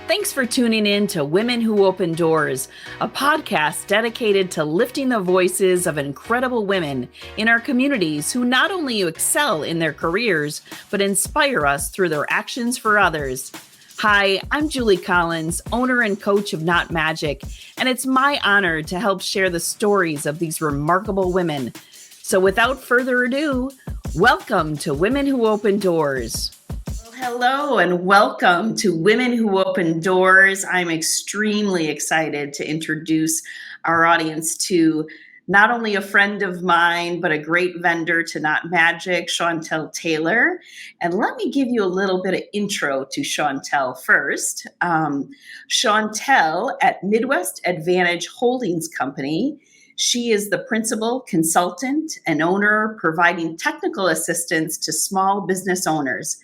Thanks for tuning in to Women Who Open Doors, a podcast dedicated to lifting the voices of incredible women in our communities who not only excel in their careers, but inspire us through their actions for others. Hi, I'm Julie Collins, owner and coach of Not Magic, and it's my honor to help share the stories of these remarkable women. So without further ado, welcome to Women Who Open Doors. Hello and welcome to Women Who Open Doors. I'm extremely excited to introduce our audience to not only a friend of mine, but a great vendor to Not Magic, Shawntell Taylor. And let me give you a little bit of intro to Shawntell first. Shawntell at Midwest Advantage Holdings Company. She is the principal consultant and owner providing technical assistance to small business owners.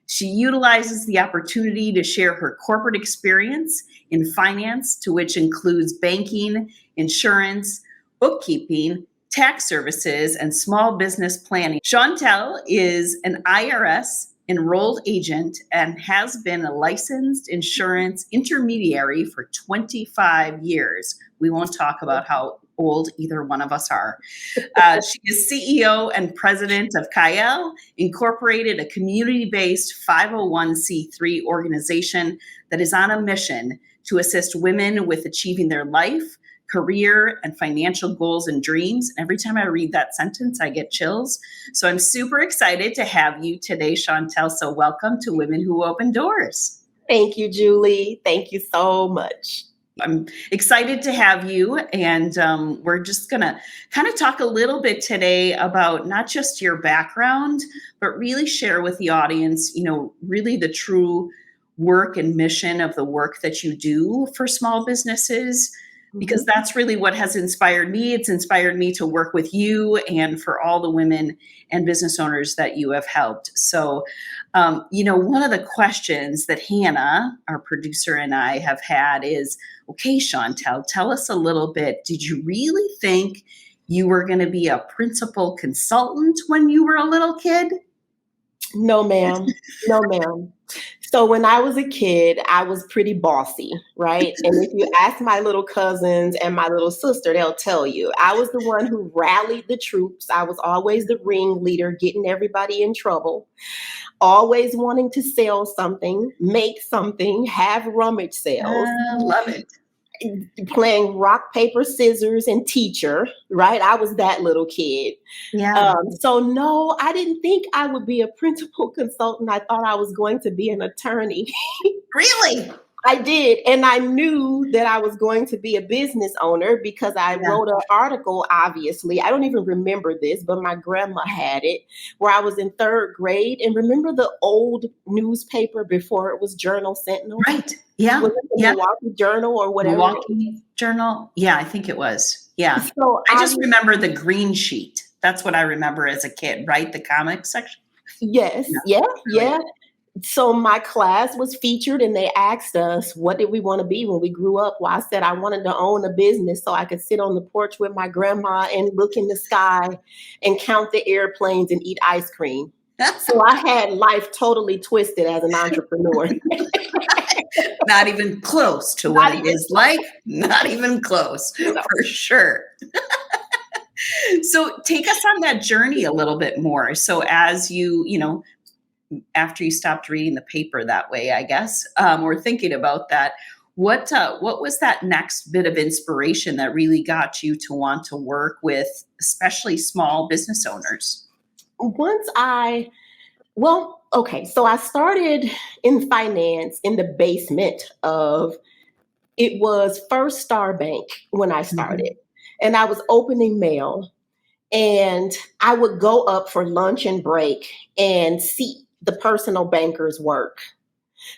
She utilizes the opportunity to share her corporate experience in finance, to which includes banking, insurance, bookkeeping, tax services, and small business planning. Shawntell is an IRS enrolled agent and has been a licensed insurance intermediary for 25 years. We won't talk about how old either one of us are. She is CEO and president of Kyle Incorporated, a community-based 501c3 organization that is on a mission to assist women with achieving their life, career, and financial goals and dreams. Every time I read that sentence, I get chills. So I'm super excited to have you today, Shawntell. So welcome to Women Who Open Doors. Thank you, Julie. Thank you so much. I'm excited to have you, and we're just going to kind of talk a little bit today about not just your background, but really share with the audience, really the true work and mission of the work that you do for small businesses, because that's really what has inspired me. It's inspired me to work with you and for all the women and business owners that you have helped. So, one of the questions that Hana, our producer, and I have had is, okay, Shawntell, tell us a little bit. Did you really think you were going to be a principal consultant when you were a little kid? No, ma'am. No, ma'am. So when I was a kid, I was pretty bossy, right? And if you ask my little cousins and my little sister, they'll tell you I was the one who rallied the troops. I was always the ringleader, getting everybody in trouble, always wanting to sell something, make something, have rummage sales. Love it. Playing rock, paper, scissors, and teacher, right? I was that little kid. Yeah. So no, I didn't think I would be a principal consultant. I thought I was going to be an attorney. Really? I did. And I knew that I was going to be a business owner because I wrote an article, obviously. I don't even remember this, but my grandma had it, where I was in third grade. And remember the old newspaper before it was Journal Sentinel? Right. Yeah. Was it the Milwaukee Journal or whatever? Milwaukee Journal? Yeah, I think it was. Yeah. So I just remember the green sheet. That's what I remember as a kid, right? The comics section? Yes. Yeah. So my class was featured and they asked us, what did we want to be when we grew up? Well, I said I wanted to own a business so I could sit on the porch with my grandma and look in the sky and count the airplanes and eat ice cream. So I had life totally twisted as an entrepreneur. Not even close to what it is like. Not even close, for sure. So take us on that journey a little bit more. So as you after you stopped reading the paper that way, I guess, or thinking about that, what was that next bit of inspiration that really got you to want to work with, especially small business owners? So I started in finance in the basement of, it was First Star Bank when I started, and I was opening mail, and I would go up for lunch and break and see the personal bankers work.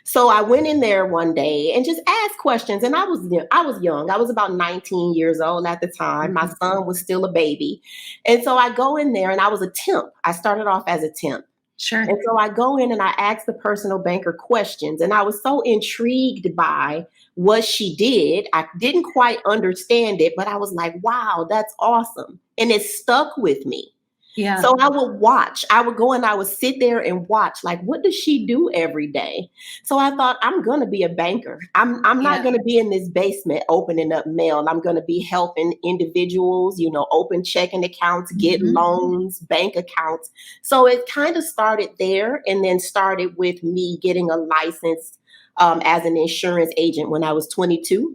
So I went in there one day and just asked questions. And I was young. I was about 19 years old at the time. My son was still a baby. And so I go in there and I was a temp. I started off as a temp. Sure. And so I go in and I ask the personal banker questions. And I was so intrigued by what she did. I didn't quite understand it, but I was like, wow, that's awesome. And it stuck with me. Yeah. So I would watch. I would go and I would sit there and watch, like, what does she do every day? So I thought, I'm gonna be a banker. I'm not Yeah. gonna be in this basement opening up mail. I'm gonna be helping individuals, open checking accounts, get Mhm. loans, bank accounts. So it kind of started there, and then started with me getting a license as an insurance agent when I was 22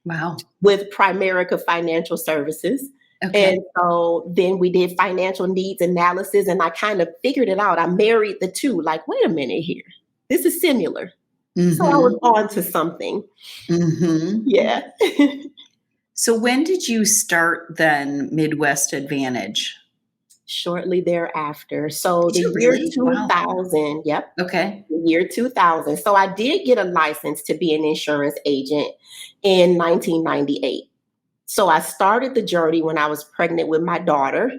Wow. with Primerica Financial Services. Okay. And so then we did financial needs analysis, and I kind of figured it out. I married the two, like, wait a minute here. This is similar. So I was Mhm. on to something. Mhm. Yeah. So when did you start then Midwest Advantage? Shortly thereafter. So Did the you year really? Wow. 2000, yep, Okay. the year 2000. So I did get a license to be an insurance agent in 1998. So I started the journey when I was pregnant with my daughter,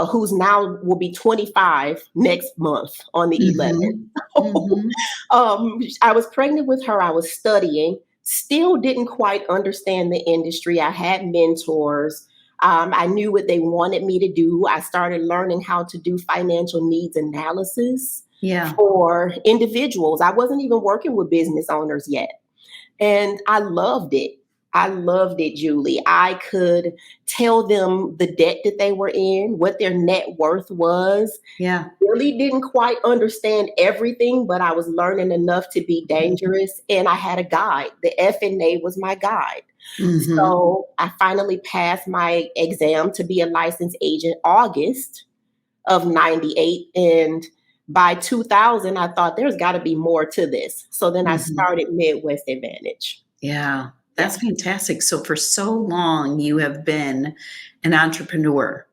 who's now will be 25 next month on the 11th. Mhm. Mhm. I was pregnant with her. I was studying, still didn't quite understand the industry. I had mentors. I knew what they wanted me to do. I started learning how to do financial needs analysis Yeah. for individuals. I wasn't even working with business owners yet. And I loved it. I loved it, Julie. I could tell them the debt that they were in, what their net worth was. Yeah. Really didn't quite understand everything, but I was learning enough to be dangerous. And I had a guide. The FNA was my guide. Mhm. So I finally passed my exam to be a licensed agent August of 98. And by 2000, I thought there's got to be more to this. So then I Mhm. started Midwest Advantage. Yeah. Yeah. That's fantastic. So for so long you have been an entrepreneur.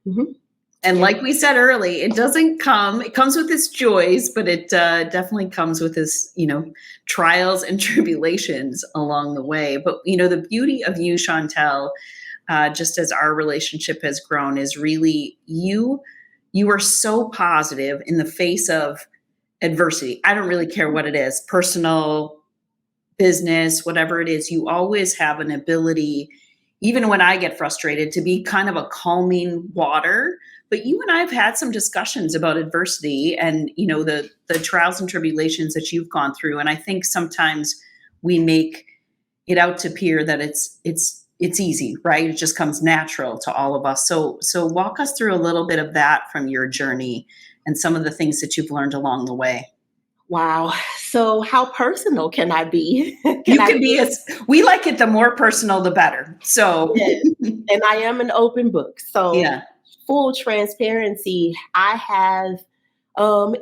Mhm. And Yeah. like we said early, it comes with its joys, but it definitely comes with its, trials and tribulations along the way. But, the beauty of you, Shawntell, just as our relationship has grown, is really you are so positive in the face of adversity. I don't really care what it is, personal, business, whatever it is. You always have an ability, even when I get frustrated, to be kind of a calming water. But you and I have had some discussions about adversity and the trials and tribulations that you've gone through. And I think sometimes we make it out to appear that it's easy, right? It just comes natural to all of us. So walk us through a little bit of that from your journey and some of the things that you've learned along the way. Wow. So how personal can I be? Can You I can be be? as we like it, the more personal the better. So Yes. And I am an open book. So yeah. full transparency, I have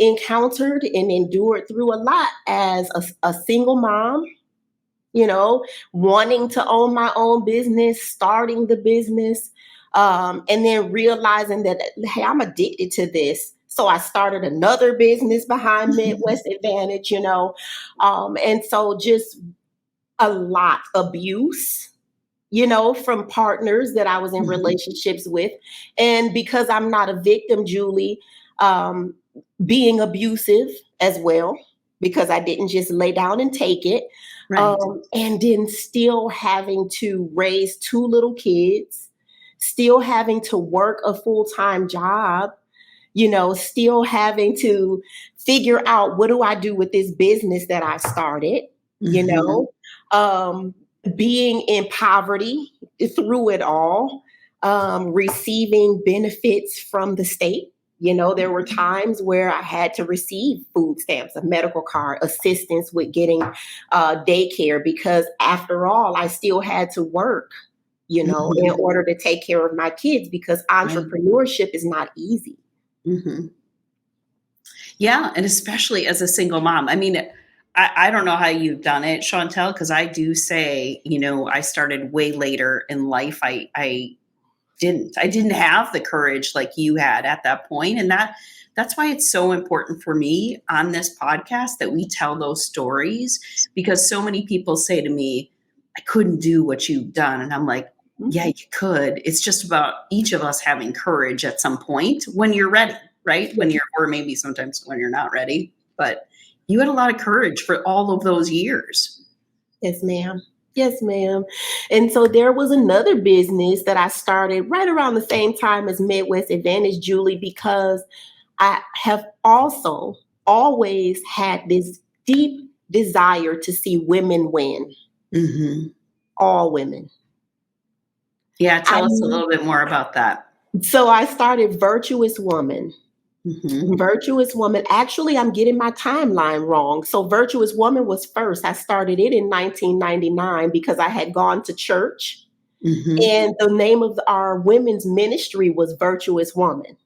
encountered and endured through a lot as a single mom, wanting to own my own business, starting the business, and then realizing that, hey, I'm addicted to this. So I started another business behind Midwest Advantage, and so just a lot abuse, from partners that I was in Mhm. relationships with. And because I'm not a victim, Julie, um, being abusive as well, because I didn't just lay down and take it. Right. And then still having to raise two little kids, still having to work a full-time job, still having to figure out, what do I do with this business that I started, you Mhm. know, um, being in poverty through it all, receiving benefits from the state. There were times where I had to receive food stamps, a medical card, assistance with getting daycare, because after all, I still had to work, in Mhm. order to take care of my kids, because Right. entrepreneurship is not easy. Mhm. Yeah, and especially as a single mom. I mean, I don't know how you've done it, Chantel, because I do say, I started way later in life. I didn't have the courage like you had at that point, and that's why it's so important for me on this podcast that we tell those stories, because so many people say to me, I couldn't do what you've done, and I'm like, yeah, Mhm. you could. It's just about each of us having courage at some point when you're ready, right? When you're, or maybe sometimes when you're not ready, but you had a lot of courage for all of those years. Yes, ma'am. Yes, ma'am. And so there was another business that I started right around the same time as Midwest Advantage, Julie, because I have also always had this deep desire to see women win, Hmm. all women. Yeah, I tell us a little bit more about that. so I started Virtuous Woman. Hmm. Virtuous Woman. Actually, I'm getting my timeline wrong. So Virtuous Woman was first. I started it in 1999 because I had gone to church, Hmm. and the name of our women's ministry was Virtuous Woman.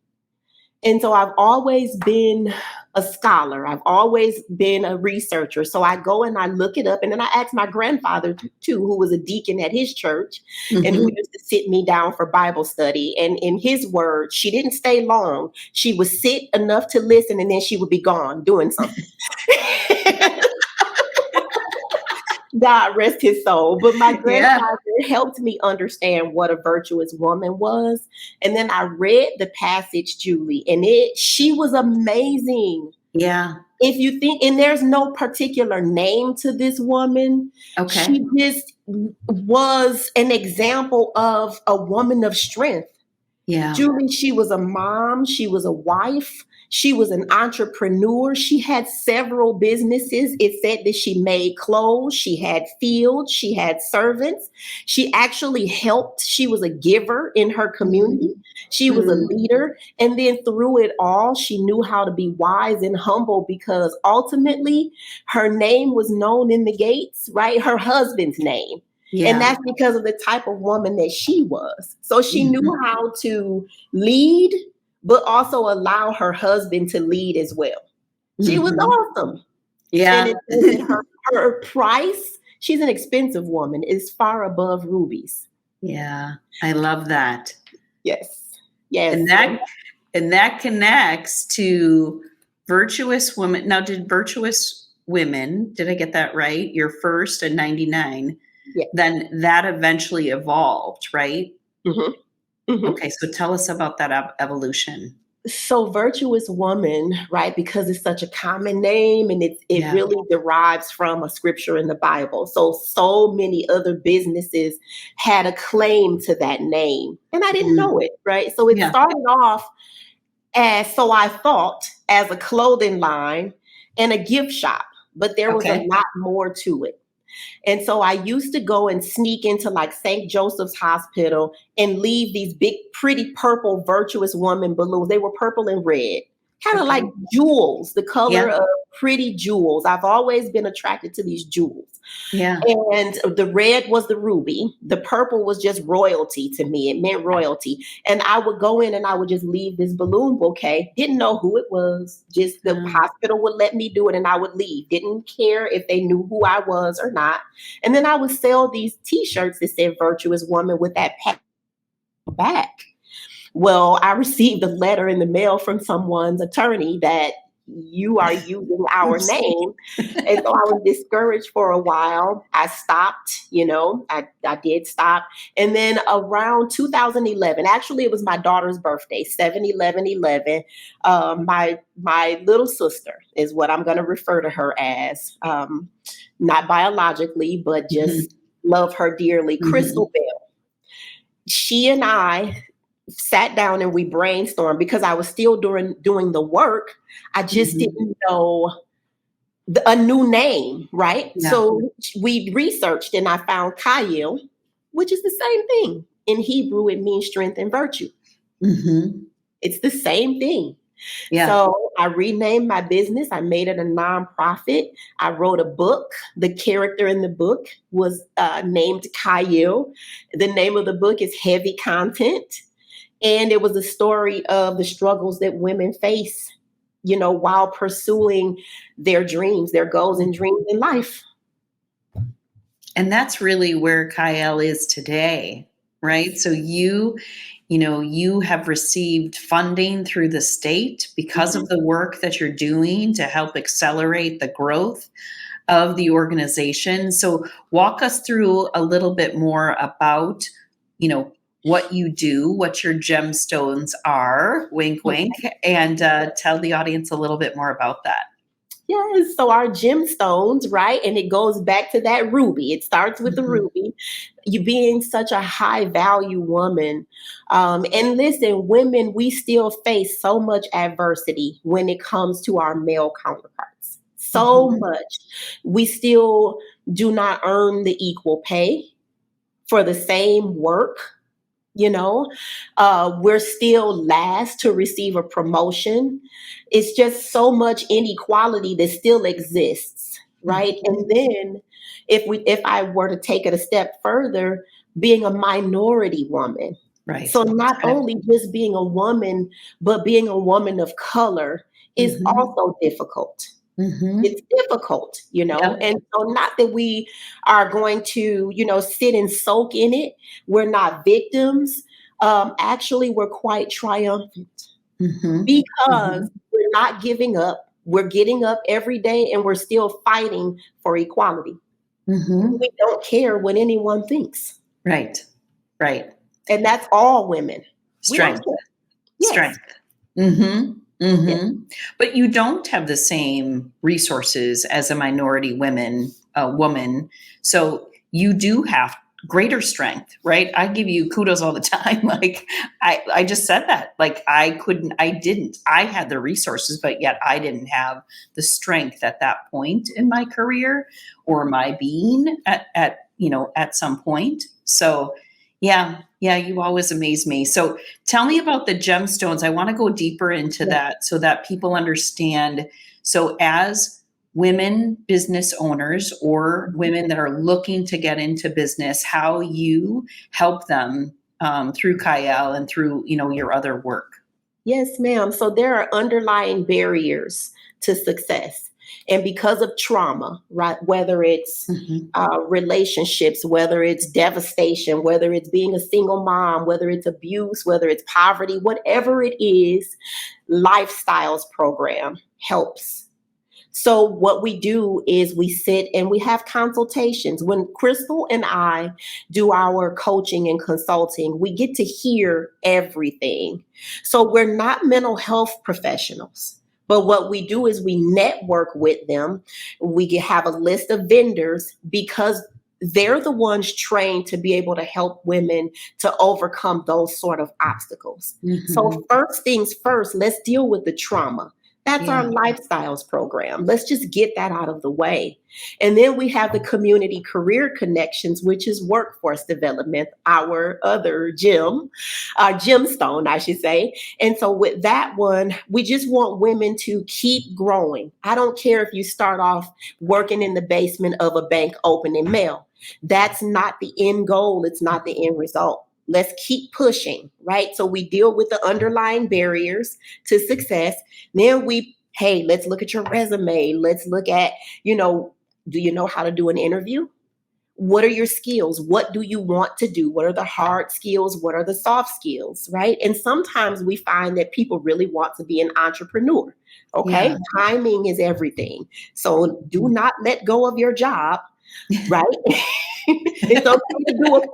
And so I've always been a scholar. I've always been a researcher. So I go and I look it up. And then I asked my grandfather too, who was a deacon at his church and who Hmm. used to sit me down for Bible study. And in his words, she didn't stay long. She would sit enough to listen and then she would be gone doing something. God rest his soul. But my Yeah. grandfather helped me understand what a virtuous woman was. And then I read the passage, Julie, and she was amazing. Yeah. If you think, and there's no particular name to this woman, Okay. she just was an example of a woman of strength. Yeah. Julie, she was a mom, she was a wife, she was an entrepreneur. She had several businesses. It said that she made clothes, she had fields, she had servants. She actually helped. She was a giver in her community. She was a Mm. leader. And then through it all, she knew how to be wise and humble because ultimately her name was known in the gates, right? Her husband's name. And Yeah. that's because of the type of woman that she was. So she knew Mhm. how to lead, but also allow her husband to lead as well. She was Mhm. awesome. And Yeah. it says that her price, she's an expensive woman, is far above rubies. Yeah. I love that. Yes. Yes. And that connects to virtuous women. Now, did virtuous women, did I get that right? Your first in 99, Yes. then that eventually evolved, right? Hmm. Hmm. Okay, so tell us about that evolution. So virtuous woman, right? Because it's such a common name and it Yeah. really derives from a scripture in the Bible. So many other businesses had a claim to that name. And I didn't Mm. know it, right? So it Yeah. started off as so I thought as a clothing line and a gift shop, but there was a Okay. lot more to it. And so I used to go and sneak into like St. Joseph's Hospital and leave these big, pretty purple virtuous woman balloons. They were purple and red, kind of like Okay. jewels, the color Yeah. of pretty jewels. I've always been attracted to these jewels. Yeah. And the red was the ruby. The purple was just royalty to me. It meant royalty. And I would go in and I would just leave this balloon bouquet. Didn't know who it was. Just the Mm. hospital would let me do it and I would leave. Didn't care if they knew who I was or not. And then I would sell these t-shirts that said virtuous woman with that pat back. Well, I received a letter in the mail from someone's attorney that you are using our name. And so I was discouraged for a while. I stopped, I did stop. And then around 2011, actually, it was my daughter's birthday, 7/11/11. My little sister is what I'm going to refer to her as, not biologically, but Mhm. just love her dearly, Mhm. Crystal Bell. She and I sat down and we brainstormed because I was still doing the work. I just Mhm. didn't know a new name, right? Yeah. So we researched and I found Kyle, which is the same thing. In Hebrew, it means strength and virtue. Mhm. It's the same thing. Yeah. So I renamed my business. I made it a nonprofit. I wrote a book. The character in the book was named Kyle. The name of the book is Heavy Content. And it was a story of the struggles that women face, while pursuing their dreams, their goals and dreams in life. And that's really where Kyle is today, right? So you have received funding through the state because Mhm. of the work that you're doing to help accelerate the growth of the organization. So walk us through a little bit more about, what you do, what your gemstones are, wink, wink, and tell the audience a little bit more about that. Yes. So our gemstones, right? And it goes back to that ruby. It starts with the Mhm. ruby. You being such a high value woman. And listen, women, we still face so much adversity when it comes to our male counterparts. So Mhm. much. We still do not earn the equal pay for the same work. You know, we're still last to receive a promotion. It's just so much inequality that still exists, right? Mhm. And then if I were to take it a step further, being a minority woman. Right. So not Okay. only just being a woman, but being a woman of color is Mhm. also difficult. Mhm. It's difficult, Yep. and so not that we are going to, sit and soak in it. We're not victims. Actually, we're quite triumphant Mhm. because Mhm. we're not giving up. We're getting up every day and we're still fighting for equality. Mhm. We don't care what anyone thinks. Right. Right. And that's all women. We don't Strength. care. Yes. Strength. Mhm. Yes. Mhm. But you don't have the same resources as a minority woman. So you do have greater strength, right? I give you kudos all the time. Like I just said that. Like I had the resources, but yet I didn't have the strength at that point in my career or my being at some point. So yeah, you always amaze me. So tell me about the gemstones. I want to go deeper into Yes. that so that people understand. So, as women business owners or women that are looking to get into business, how you help them through Kyle and through your other work. Yes, ma'am. So there are underlying barriers to success. And because of trauma, right, whether it's Mhm. relationships, whether it's devastation, whether it's being a single mom, whether it's abuse, whether it's poverty, whatever it is, lifestyles program helps. So what we do is we sit and we have consultations. When Crystal and I do our coaching and consulting, we get to hear everything. So we're not mental health professionals. But what we do is we network with them. Have a list of vendors because they're the ones trained to be able to help women to overcome those sort of obstacles. So, Mhm. first things first, let's deal with the trauma. That's our Yeah. lifestyles program. Let's just get that out of the way. And then we have the community career connections, which is workforce development, our other gemstone, I should say. And so with that one, we just want women to keep growing. I don't care if you start off working in the basement of a bank opening mail. That's not the end goal. It's not the end result. Let's keep pushing, right? So we deal with the underlying barriers to success. Then hey, let's look at your resume. Let's look at, do you know how to do an interview? What are your skills? What do you want to do? What are the hard skills? What are the soft skills, right? And sometimes we find that people really want to be an entrepreneur. Okay, Yeah. timing is everything. So do not let go of your job, right? It's okay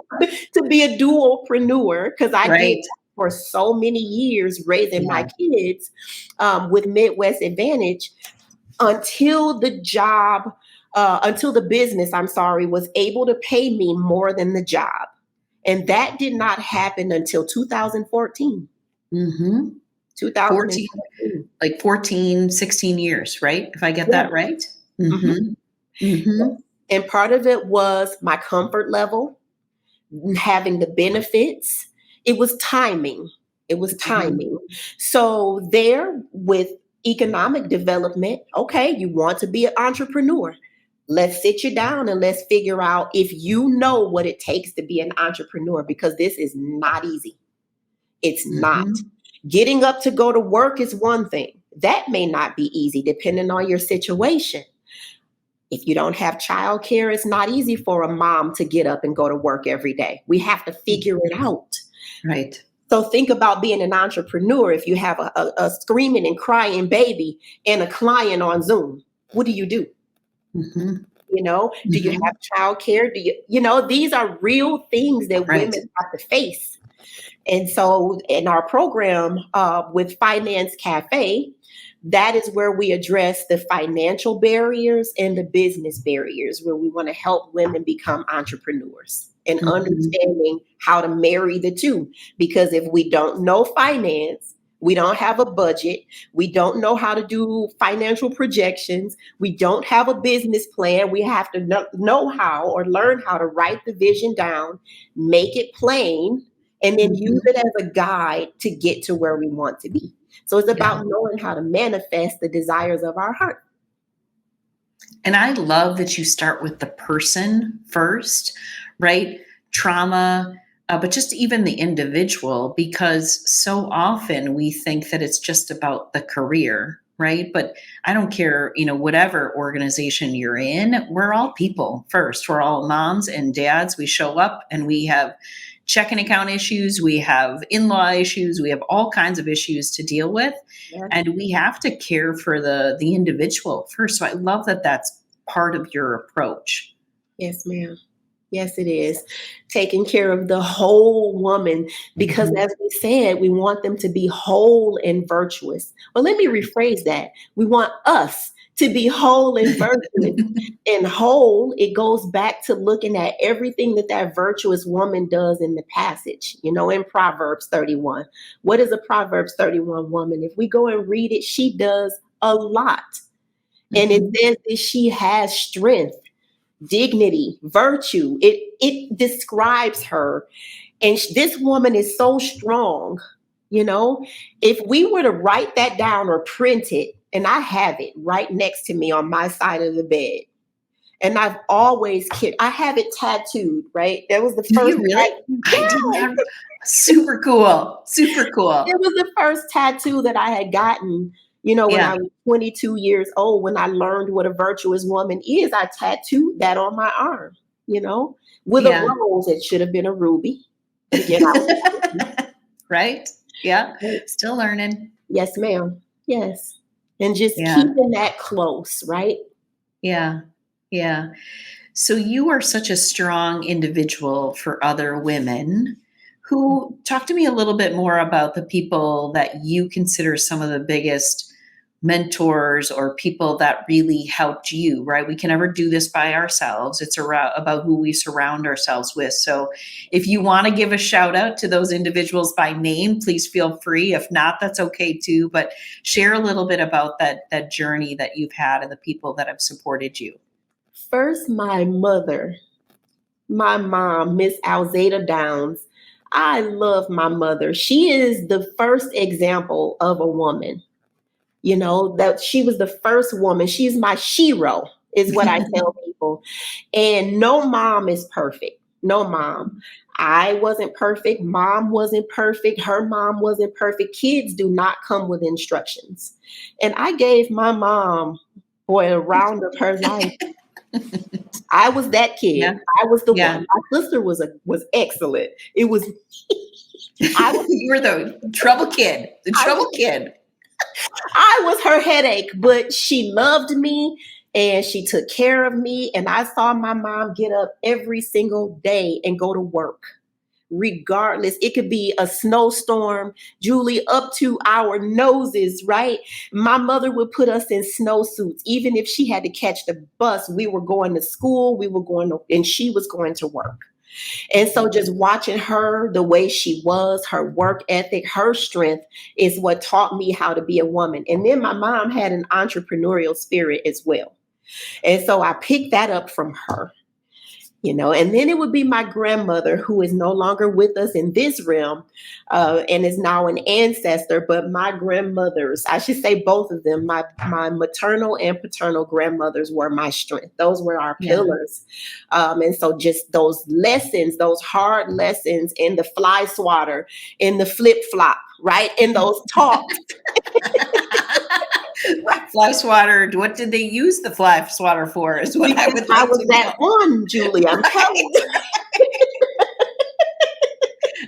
to be a dualpreneur because I did Right. that for so many years raising my Yeah. kids with Midwest Advantage until until the business, I'm sorry, was able to pay me more than the job. And that did not happen until 2014. Mm-hmm. 14, 2014. like 14, 16 years, right? If I get Yeah. that right. Mhm. Mm-hmm. Mm-hmm. And part of it was my comfort level, having the benefits. It was timing. It was Mm-hmm. timing. So there with economic development, okay, you want to be an entrepreneur. Let's sit you down and let's figure out if you know what it takes to be an entrepreneur because this is not easy. It's not. Mm-hmm. Getting up to go to work is one thing. That may not be easy depending on your situation. If you don't have childcare, it's not easy for a mom to get up and go to work every day. We have to figure it out. Right. So think about being an entrepreneur. If you have a screaming and crying baby and a client on Zoom, what do you do? Mm-hmm. Do you Mm-hmm. have childcare? These are real things that Right. women have to face. And so in our program with Finance Cafe, that is where we address the financial barriers and the business barriers, where we want to help women become entrepreneurs and understanding how to marry the two. Because if we don't know finance, we don't have a budget, we don't know how to do financial projections, we don't have a business plan, we have to know how or learn how to write the vision down, make it plain, and then use it as a guide to get to where we want to be. So it's about knowing how to manifest the desires of our heart. And I love that you start with the person first, right? Trauma, but just even the individual, because so often we think that it's just about the career, right? But I don't care, whatever organization you're in, we're all people first. We're all moms and dads. We show up and we have checking account issues, we have in-law issues, we have all kinds of issues to deal with. Yeah. And we have to care for the individual first. So I love that that's part of your approach. Yes, ma'am. Yes, it is. Taking care of the whole woman, because as we said, we want them to be whole and virtuous. Well, let me rephrase that. We want us to be whole and virtuous. And whole, it goes back to looking at everything that virtuous woman does in the passage, in Proverbs 31. What is a Proverbs 31 woman? If we go and read it, she does a lot. And it says that she has strength, dignity, virtue. It describes her. And this woman is so strong. If we were to write that down or print it, and I have it right next to me on my side of the bed, and I've always I have it tattooed, right? That was the first. You really? I did not. Super cool. Super cool. It was the first tattoo that I had gotten, when I was 22 years old, when I learned what a virtuous woman is. I tattooed that on my arm, with a rose. It should have been a ruby. Right? Yeah. Still learning. Yes, ma'am. Yes. And just keeping that close, right? Yeah. Yeah. So you are such a strong individual for other women. Talk to me a little bit more about the people that you consider some of the biggest mentors or people that really helped you, right? We can never do this by ourselves. It's about who we surround ourselves with. So if you want to give a shout out to those individuals by name, please feel free. If not, that's okay too. But share a little bit about that journey that you've had and the people that have supported you. First, my mother, my mom, Miss Alzada Downs. I love my mother. She is the first example of a woman. That she was the first woman. She's my shero, is what I tell people. And no mom is perfect. No mom. I wasn't perfect. Mom wasn't perfect. Her mom wasn't perfect. Kids do not come with instructions. And I gave my mom, a round of her life. I was that kid. Yeah. I was the one. My sister was excellent. It was. You were the trouble kid. The trouble kid. I was her headache, but she loved me and she took care of me. And I saw my mom get up every single day and go to work, regardless. It could be a snowstorm, Julie, up to our noses, right? My mother would put us in snowsuits. Even if she had to catch the bus, we were going to school, and she was going to work. And so just watching her, the way she was, her work ethic, her strength is what taught me how to be a woman. And then my mom had an entrepreneurial spirit as well. And so I picked that up from her. And then it would be my grandmother, who is no longer with us in this realm and is now an ancestor. But my grandmothers, I should say both of them, my maternal and paternal grandmothers were my strength. Those were our pillars. And so just those lessons, those hard lessons in the fly swatter, in the flip flop, right? In those talks. Fly swatter. What did they use the fly swatter for? Is what I would like I was that one, Julie. I'm telling you.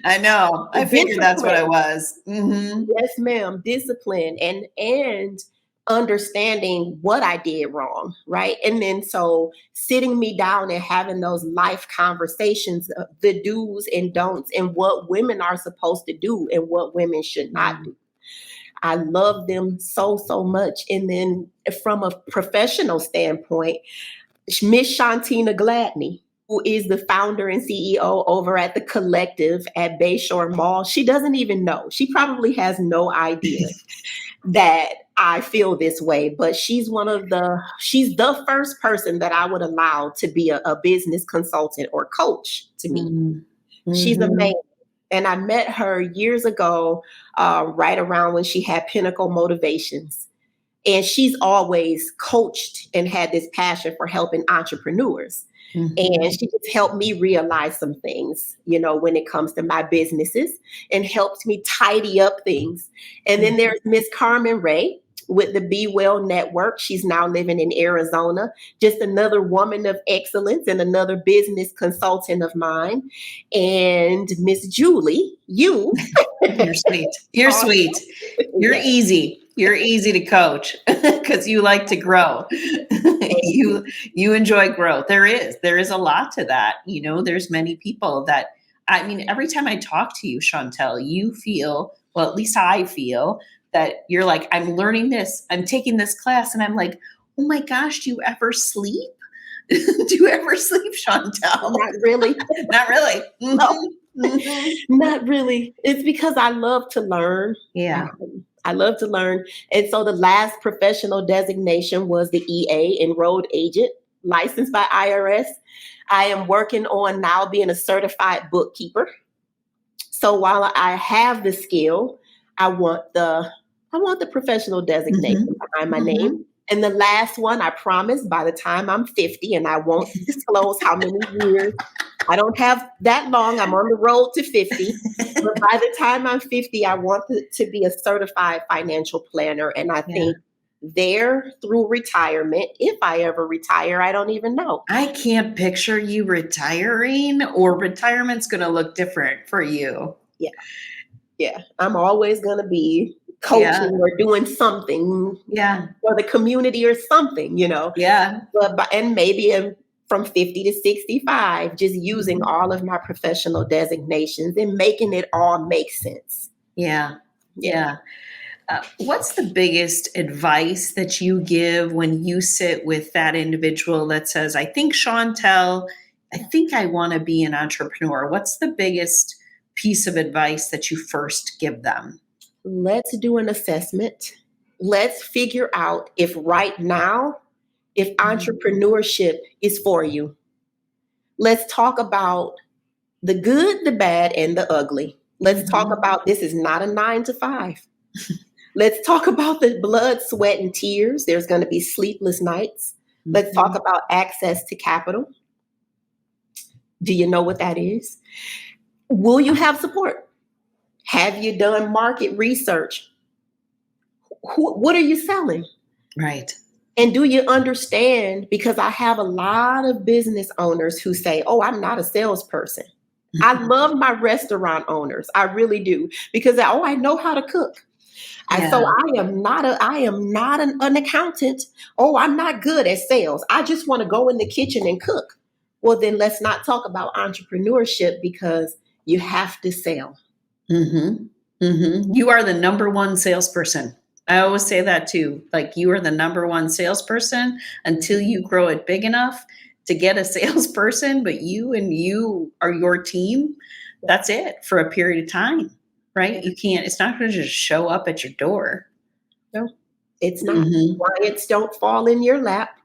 I know. I figured that's what I was. Mm-hmm. Yes, ma'am. Discipline and understanding what I did wrong, right? And then so sitting me down and having those life conversations, the do's and don'ts, and what women are supposed to do and what women should not do. I love them so, so much. And then from a professional standpoint, Miss Shantina Gladney, who is the founder and CEO over at the Collective at Bayshore Mall, she doesn't even know. She probably has no idea that I feel this way, but she's the first person that I would allow to be a business consultant or coach to me. Mm-hmm. She's amazing. And I met her years ago, right around when she had Pinnacle Motivations. And she's always coached and had this passion for helping entrepreneurs. Mm-hmm. And she just helped me realize some things, when it comes to my businesses, and helped me tidy up things. And then there's Miss Carmen Ray with the Be Well Network. She's now living in Arizona, just another woman of excellence and another business consultant of mine. And Miss Julie, you. You're sweet. You're Awesome. sweet. You're Yes. easy. You're easy to coach because you like to grow. You enjoy growth. There is a lot to that. There's many people that, every time I talk to you, Shawntell, you feel, well, at least I feel that you're like, I'm learning this, I'm taking this class, and I'm like, oh my gosh, do you ever sleep? Do you ever sleep, Shawntell? Not really. Not really. No. Mhm. Not really. It's because I love to learn. Yeah. I love to learn. And so the last professional designation was the EA, Enrolled Agent, licensed by IRS. I am working on now being a certified bookkeeper. So while I have the skill, I want the professional designation behind my name. And the last one, I promise, by the time I'm 50, and I won't disclose how many years, I don't have that long. I'm on the road to 50. But by the time I'm 50, I want to be a certified financial planner. And I think there, through retirement, if I ever retire, I don't even know. I can't picture you retiring, or retirement's going to look different for you. Yeah. I'm always going to be coaching or doing something for the community or something, Yeah. And maybe from 50 to 65, just using all of my professional designations and making it all make sense. Yeah. What's the biggest advice that you give when you sit with that individual that says, I think, Shawntell, I think I want to be an entrepreneur? What's the biggest piece of advice that you first give them? Let's do an assessment. Let's figure out if right now, if entrepreneurship is for you. Let's talk about the good, the bad, and the ugly. Let's talk about this is not a 9 to 5. Let's talk about the blood, sweat, and tears. There's going to be sleepless nights. Let's talk about access to capital. Do you know what that is? Will you have support? Have you done market research? What are you selling? Right. And do you understand? Because I have a lot of business owners who say, oh, I'm not a salesperson. I love my restaurant owners. I really do. Because, I know how to cook. So I am not an accountant. Oh, I'm not good at sales. I just want to go in the kitchen and cook. Well, then let's not talk about entrepreneurship, because you have to sell. You are the number one salesperson. I always say that too. Like, you are the number one salesperson until you grow it big enough to get a salesperson, but you are your team. That's it for a period of time, right? It's not going to just show up at your door. No, it's not. Clients don't fall in your lap.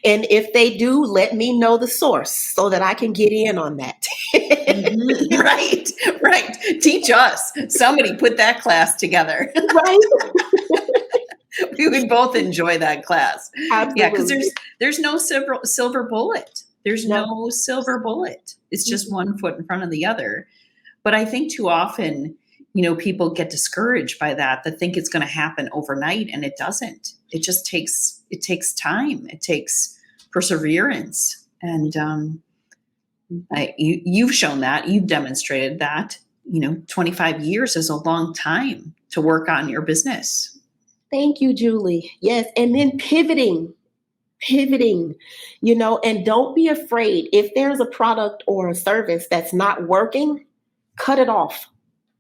And if they do, let me know the source so that I can get in on that. Right. Teach us. Somebody put that class together. Right. We would both enjoy that class. Absolutely. Yeah, because there's no silver bullet. There's no silver bullet. It's just one foot in front of the other. But I think too often, people get discouraged by that. They think it's going to happen overnight, and it doesn't. It just takes time. It takes perseverance. And you've shown that. You've demonstrated that. 25 years is a long time to work on your business. Thank you, Julie. Yes. And then pivoting, and don't be afraid. If there's a product or a service that's not working, cut it off.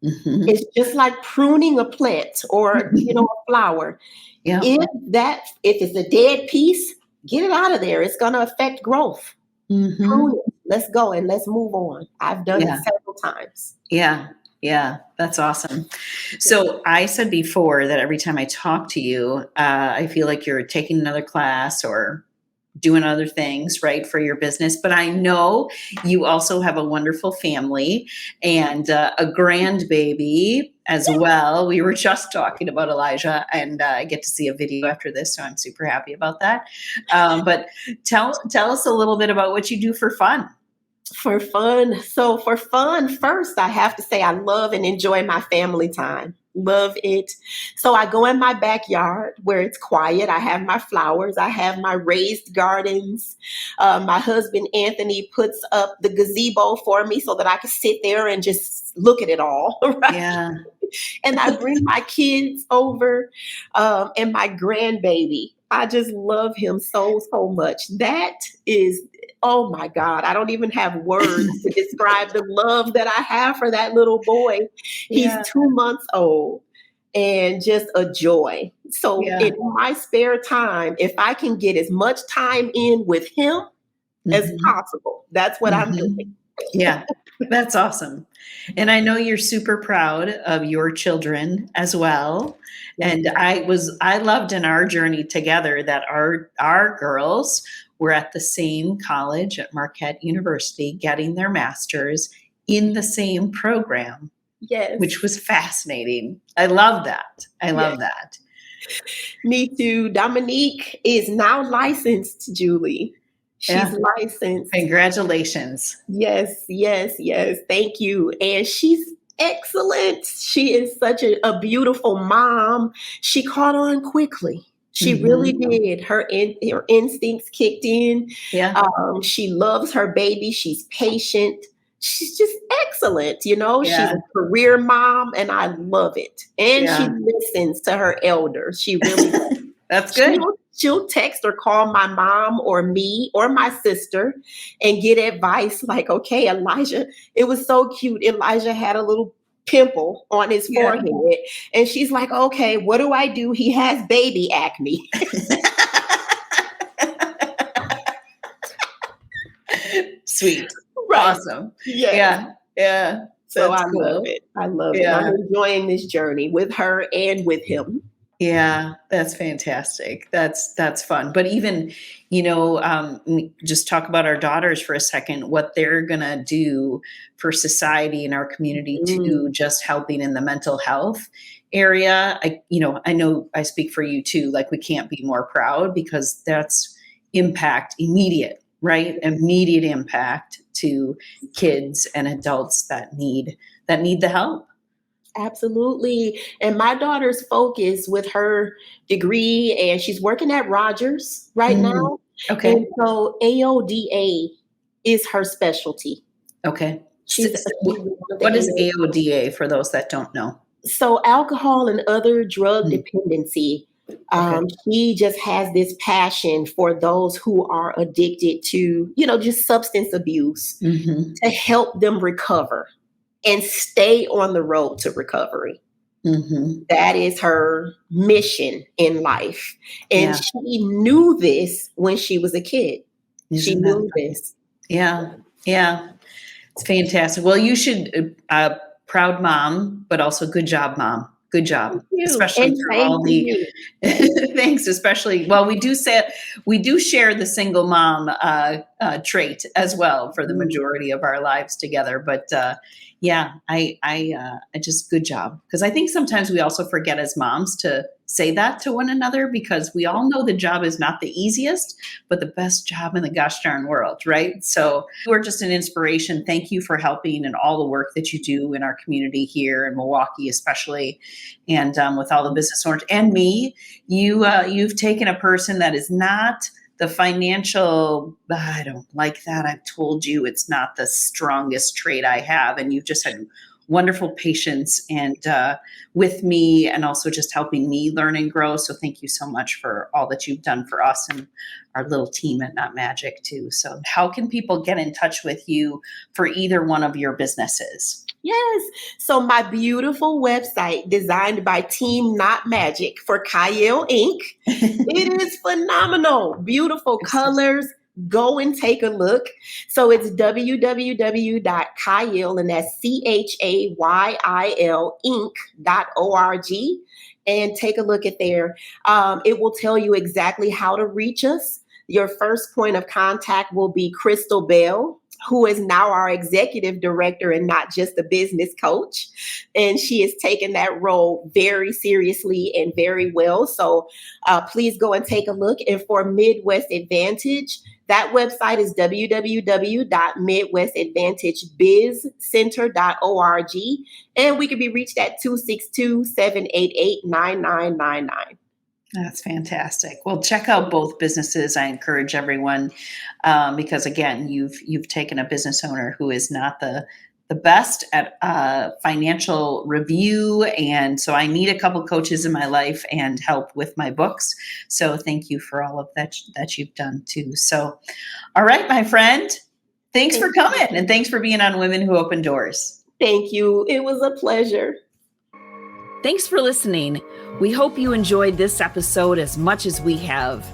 Mhm. It's just like pruning a plant or, a flower. Yeah. If it's a dead piece, get it out of there. It's going to affect growth. Mhm. Prune it. Let's go and let's move on. I've done it Yeah. several times. Yeah. Yeah. That's awesome. Yeah. So I said before that every time I talk to you, I feel like you're taking another class or doing other things, right, for your business. But I know you also have a wonderful family and a grandbaby as well. We were just talking about Elijah, and I get to see a video after this, so I'm super happy about that. But tell us a little bit about what you do for fun. For fun. So for fun, first, I have to say I love and enjoy my family time. Love it. So I go in my backyard where it's quiet. I have my flowers. I have my raised gardens. My husband, Anthony, puts up the gazebo for me so that I can sit there and just look at it all. Right? Yeah. And I bring my kids over and my grandbaby. I just love him so, so much. That is, oh my God, I don't even have words to describe the love that I have for that little boy. He's Yeah. 2 months old and just a joy. So Yeah. in my spare time, if I can get as much time in with him as Mhm. possible, that's what I'm Mhm. doing. Yeah, that's awesome. And I know you're super proud of your children as well. Yes. And I loved in our journey together that our girls were at the same college at Marquette University getting their masters in the same program, Yes. which was fascinating. I love that. I Yes. love that. Me too. Dominique is now licensed, Julie. She's Yeah. licensed. Congratulations. Yes, yes, yes. Thank you. And she's excellent. She is such a beautiful mom. She caught on quickly. She really Mhm. did. Her instincts kicked in. Yeah. She loves her baby. She's patient. She's just excellent. She's Yeah. a career mom, and I love it. And she Yeah. listens to her elders. She really does. That's good. She'll text or call my mom or me or my sister and get advice like, okay, Elijah, it was so cute. Elijah had a little pimple on his Yeah. forehead. And she's like, okay, what do I do? He has baby acne. Sweet. Right. Awesome. Yes. Yeah. Yeah. So That's I love cool. it. I love it. I'm Yeah. enjoying this journey with her and with him. Yeah, that's fantastic. That's fun. But even, just talk about our daughters for a second, what they're gonna do for society and our community Mm, too, just helping in the mental health area. I know I speak for you too. Like we can't be more proud because that's impact immediate, right? Immediate impact to kids and adults that need the help. absolutely. And my daughter's focus with her degree, and she's working at Rogers right Mm, now. okay. And so AODA is her specialty. Okay. She's one of the What is AODA. AODA for those that don't know? So alcohol and other drug Mm, dependency. okay. She just has this passion for those who are addicted to, just substance abuse Mhm. to help them recover and stay on the road to recovery. Mhm. That is her mission in life. And Yeah. she knew this when she was a kid. She Isn't that knew funny? this. Yeah. Yeah. It's fantastic. Well, you should, proud mom, but also good job, mom. Good job, Thank you. especially And through same all to the you. thanks, especially well, we do share the single mom trait as well for the Mm, majority of our lives together. But yeah, I just good job because I think sometimes we also forget as moms to say that to one another because we all know the job is not the easiest, but the best job in the gosh darn world, right? So we're just an inspiration. Thank you for helping and all the work that you do in our community here in Milwaukee, especially, and with all the business owners and me. You've taken a person that is not the financial, I don't like that. I've told you it's not the strongest trait I have. And you've just had wonderful patience and with me and also just helping me learn and grow. So thank you so much for all that you've done for us and our little team at Not Magic too. So how can people get in touch with you for either one of your businesses? Yes. So my beautiful website designed by Team Not Magic for Kyle Inc. It is phenomenal. Beautiful colors. Go and take a look. So it's www.Kyle, and that's CHAYIL Inc.org. And take a look at there. It will tell you exactly how to reach us. Your first point of contact will be Crystal Bell, who is now our executive director and not just a business coach. And she has taken that role very seriously and very well. So please go and take a look. And for Midwest Advantage, that website is www.midwestadvantagebizcenter.org. And we can be reached at 262-788-9999. That's fantastic. Well, check out both businesses. I encourage everyone because, again, you've taken a business owner who is not the best at financial review, and so I need a couple coaches in my life and help with my books. So thank you for all of that you've done too. So, all right, my friend, thanks for coming, and thanks for being on Women Who Open Doors. Thank you. It was a pleasure. Thanks for listening. We hope you enjoyed this episode as much as we have.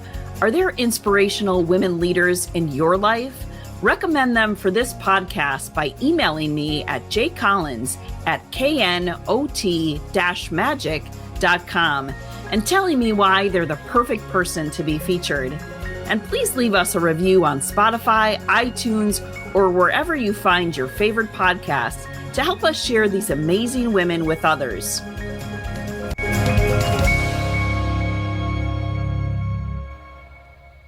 Are there inspirational women leaders in your life? Recommend them for this podcast by emailing me at jcollins@knot-magic.com and telling me why they're the perfect person to be featured. And please leave us a review on Spotify, iTunes, or wherever you find your favorite podcasts to help us share these amazing women with others.